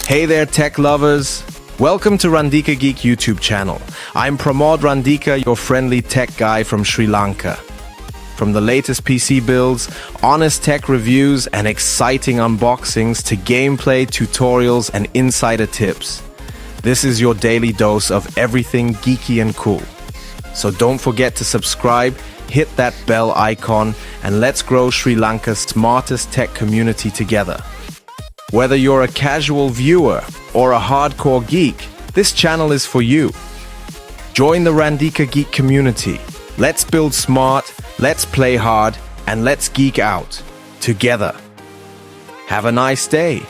Hey there, tech lovers. Welcome to RANDIKA GEEK YouTube channel. I'm Pramod Randika, your friendly tech guy from Sri Lanka. From the latest PC builds, honest tech reviews, and exciting unboxings to gameplay, tutorials, and insider tips. This is your daily dose of everything geeky and cool. So don't forget to subscribe, hit that bell icon, and let's grow Sri Lanka's smartest tech community together. Whether you're a casual viewer or a hardcore geek, this channel is for you. Join the RANDIKA GEEK community. Let's build smart, let's play hard, and let's geek out together. Have a nice day.